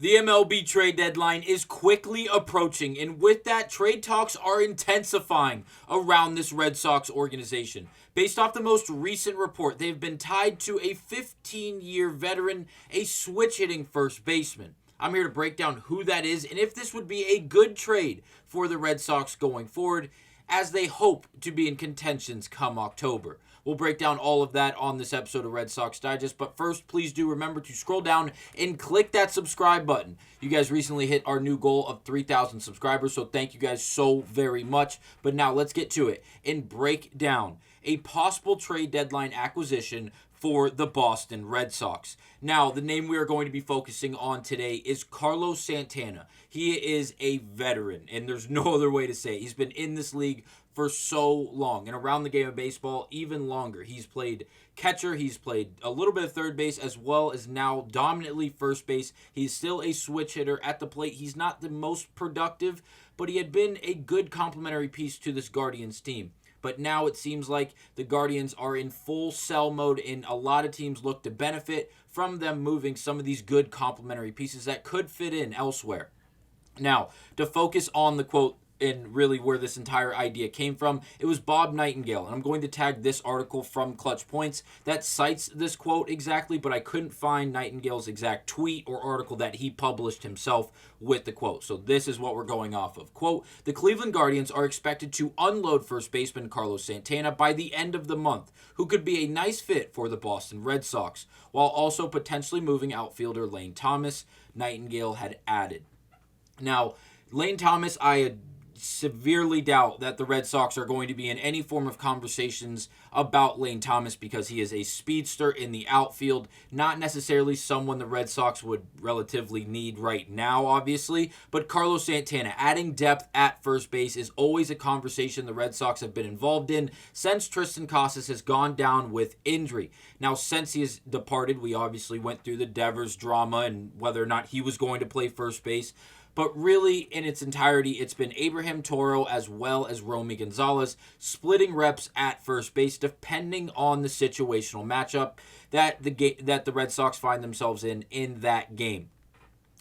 The MLB trade deadline is quickly approaching, and with that, trade talks are intensifying around this Red Sox organization. Based off the most recent report, they've been tied to a 15-year veteran, a switch-hitting first baseman. I'm here to break down who that is and if this would be a good trade for the Red Sox going forward, as they hope to be in contentions come October. We'll break down all of that on this episode of Red Sox Digest, but first, please do remember to scroll down and click that subscribe button. You guys recently hit our new goal of 3,000 subscribers, so thank you guys so very much. But now let's get to it and break down a possible trade deadline acquisition for the Boston Red Sox. Now, the name we are going to be focusing on today is Carlos Santana. He is a veteran, and there's no other way to say it. He's been in this league for so long, and around the game of baseball even longer. He's played catcher, he's played a little bit of third base, as well as now dominantly first base. He's still a switch hitter at the plate. He's not the most productive, but he had been a good complementary piece to this Guardians team. But now it seems like the Guardians are in full sell mode, and a lot of teams look to benefit from them moving some of these good complementary pieces that could fit in elsewhere. Now, to focus on the quote and really where this entire idea came from, it was Bob Nightingale. And I'm going to tag this article from Clutch Points that cites this quote exactly, but I couldn't find Nightingale's exact tweet or article that he published himself with the quote. So this is what we're going off of. Quote, "The Cleveland Guardians are expected to unload first baseman Carlos Santana by the end of the month, who could be a nice fit for the Boston Red Sox, while also potentially moving outfielder Lane Thomas," Nightingale had added. Now, Lane Thomas, I severely doubt that the Red Sox are going to be in any form of conversations about Lane Thomas because he is a speedster in the outfield, not necessarily someone the Red Sox would relatively need right now, obviously, but Carlos Santana, adding depth at first base is always a conversation the Red Sox have been involved in since Tristan Casas has gone down with injury. Now, since he has departed, we obviously went through the Devers drama and whether or not he was going to play first base. But really, in its entirety, it's been Abraham Toro as well as Romy Gonzalez splitting reps at first base, depending on the situational matchup that the Red Sox find themselves in that game.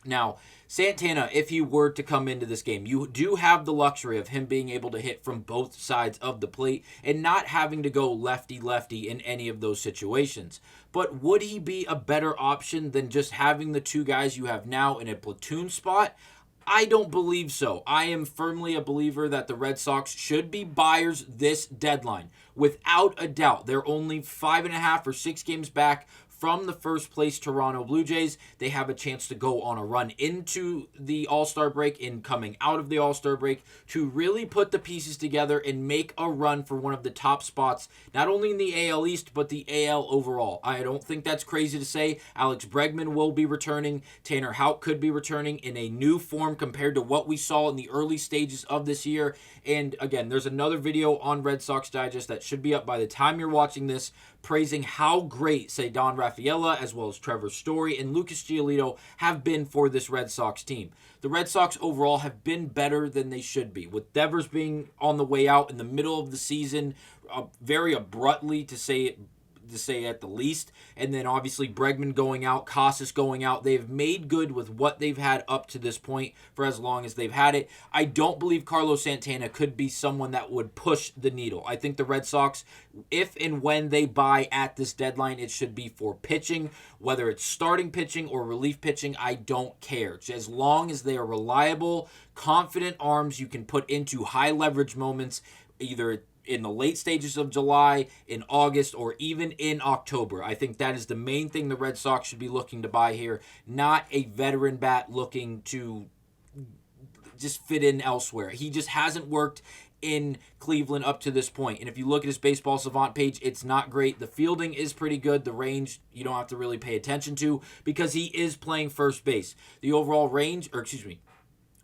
Now, Santana, if he were to come into this game, you do have the luxury of him being able to hit from both sides of the plate and not having to go lefty-lefty in any of those situations. But would he be a better option than just having the two guys you have now in a platoon spot? I don't believe so. I am firmly a believer that the Red Sox should be buyers this deadline. Without a doubt, they're only 5.5 or 6 games back from the first place Toronto Blue Jays. They have a chance to go on a run into the All-Star break and coming out of the All-Star break to really put the pieces together and make a run for one of the top spots, not only in the AL East, but the AL overall. I don't think that's crazy to say. Alex Bregman will be returning. Tanner Houck could be returning in a new form compared to what we saw in the early stages of this year. And again, there's another video on Red Sox Digest that should be up by the time you're watching this, praising how great, say, Don Rafaela, as well as Trevor Story and Lucas Giolito have been for this Red Sox team. The Red Sox overall have been better than they should be, with Devers being on the way out in the middle of the season, very abruptly to say at the least, and then obviously Bregman going out, Casas going out. They've made good with what they've had up to this point for as long as they've had it. I don't believe Carlos Santana could be someone that would push the needle. I think the Red Sox, if and when they buy at this deadline, it should be for pitching, whether it's starting pitching or relief pitching, I don't care. As long as they are reliable, confident arms you can put into high leverage moments, either in the late stages of July, in August, or even in October. I think that is the main thing the Red Sox should be looking to buy here, not a veteran bat looking to just fit in elsewhere. He just hasn't worked in Cleveland up to this point. And if you look at his Baseball Savant page, it's not great. The fielding is pretty good. The range, you don't have to really pay attention to because he is playing first base. The overall range,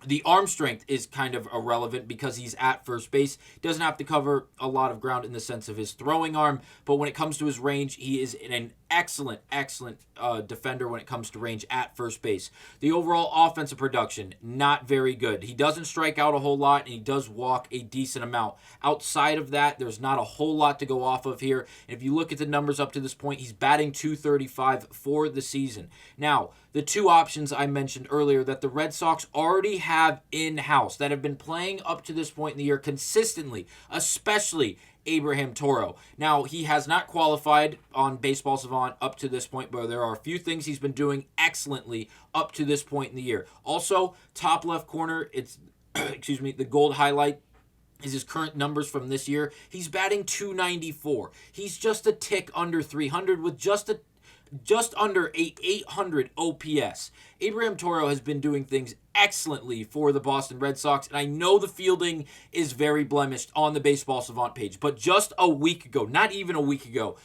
the arm strength is kind of irrelevant because he's at first base. Doesn't have to cover a lot of ground in the sense of his throwing arm, but when it comes to his range, he is an excellent defender when it comes to range at first base. The overall offensive production, not very good. He doesn't strike out a whole lot, and he does walk a decent amount. Outside of that, there's not a whole lot to go off of here. And if you look at the numbers up to this point, he's batting .235 for the season. Now, the two options I mentioned earlier that the Red Sox already have in-house that have been playing up to this point in the year consistently, especially Abraham Toro. Now, he has not qualified on Baseball Savant up to this point, but there are a few things he's been doing excellently up to this point in the year. Also, top left corner, it's the gold highlight is his current numbers from this year. He's batting .294. He's just a tick under 300 with just under a 800 OPS. Abraham Toro has been doing things excellently for the Boston Red Sox, and I know the fielding is very blemished on the Baseball Savant page, but just a week ago, not even a week ago,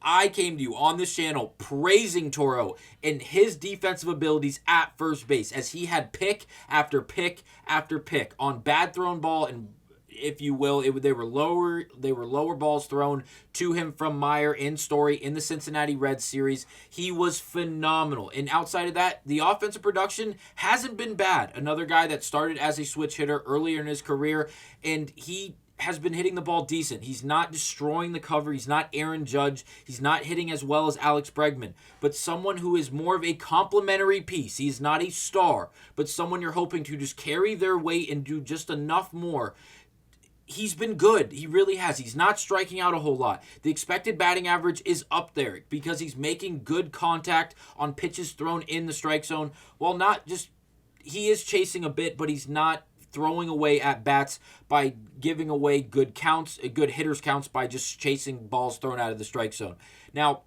I came to you on this channel praising Toro and his defensive abilities at first base as he had pick after pick after pick on bad thrown ball and, if you will, they were lower balls thrown to him from Meyer and Story in the Cincinnati Reds series. He was phenomenal. And outside of that, the offensive production hasn't been bad. Another guy that started as a switch hitter earlier in his career, and he has been hitting the ball decent. He's not destroying the cover. He's not Aaron Judge. He's not hitting as well as Alex Bregman, but someone who is more of a complementary piece. He's not a star, but someone you're hoping to just carry their weight and do just enough more. He's been good. He really has. He's not striking out a whole lot. The expected batting average is up there because he's making good contact on pitches thrown in the strike zone. Well, not just, he is chasing a bit, but he's not throwing away at bats by giving away good hitters counts by just chasing balls thrown out of the strike zone. Now,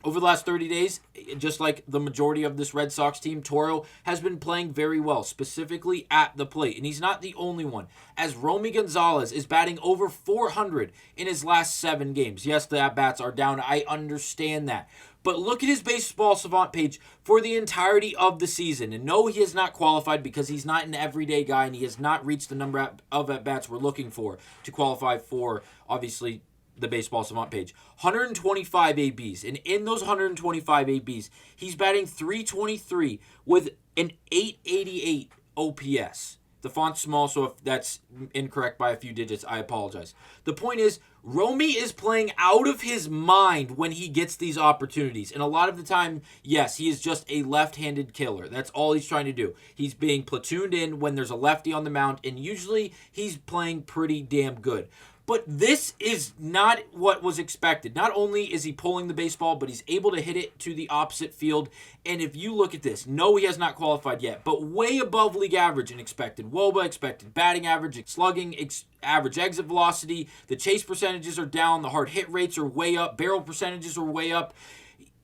over the last 30 days, just like the majority of this Red Sox team, Toro has been playing very well, specifically at the plate. And he's not the only one, as Romy Gonzalez is batting over 400 in his last 7 games. Yes, the at-bats are down. I understand that. But look at his Baseball Savant page for the entirety of the season. And no, he has not qualified because he's not an everyday guy, and he has not reached the number of at-bats we're looking for to qualify for, obviously, the Baseball Savant page. 125 ABs. And in those 125 ABs, he's batting .323 with an 888 OPS. The font's small, so if that's incorrect by a few digits, I apologize. The point is, Romy is playing out of his mind when he gets these opportunities. And a lot of the time, yes, he is just a left-handed killer. That's all he's trying to do. He's being platooned in when there's a lefty on the mound, and usually he's playing pretty damn good. But this is not what was expected. Not only is he pulling the baseball, but he's able to hit it to the opposite field. And if you look at this, no, he has not qualified yet, but way above league average in expected WOBA, expected batting average, slugging, average exit velocity. The chase percentages are down. The hard hit rates are way up. Barrel percentages are way up.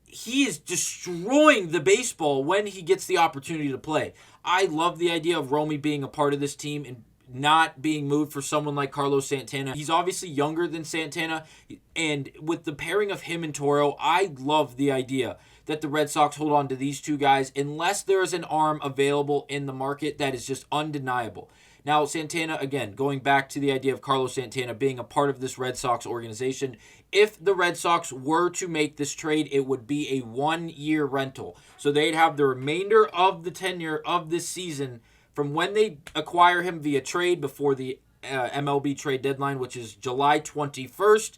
He is destroying the baseball when he gets the opportunity to play. I love the idea of Romy being a part of this team and not being moved for someone like Carlos Santana. He's obviously younger than Santana, and with the pairing of him and Toro, I love the idea that the Red Sox hold on to these two guys unless there is an arm available in the market that is just undeniable. Now, Santana, again, going back to the idea of Carlos Santana being a part of this Red Sox organization, if the Red Sox were to make this trade, it would be a 1-year rental. So they'd have the remainder of the tenure of this season from when they acquire him via trade before the MLB trade deadline, which is July 21st.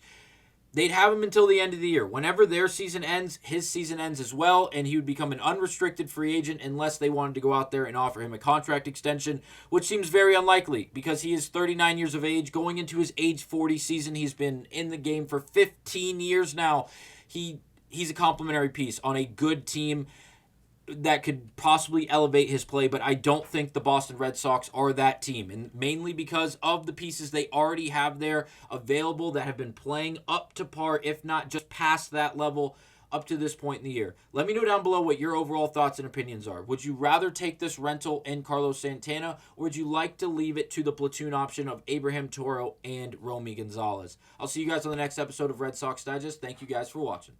They'd have him until the end of the year. Whenever their season ends, his season ends as well, and he would become an unrestricted free agent unless they wanted to go out there and offer him a contract extension, which seems very unlikely because he is 39 years of age. Going into his age 40 season, he's been in the game for 15 years now. He's a complimentary piece on a good team that could possibly elevate his play, but I don't think the Boston Red Sox are that team, and mainly because of the pieces they already have there available that have been playing up to par, if not just past that level, up to this point in the year. Let me know down below what your overall thoughts and opinions are. Would you rather take this rental in Carlos Santana, or would you like to leave it to the platoon option of Abraham Toro and Romy Gonzalez? I'll see you guys on the next episode of Red Sox Digest. Thank you guys for watching.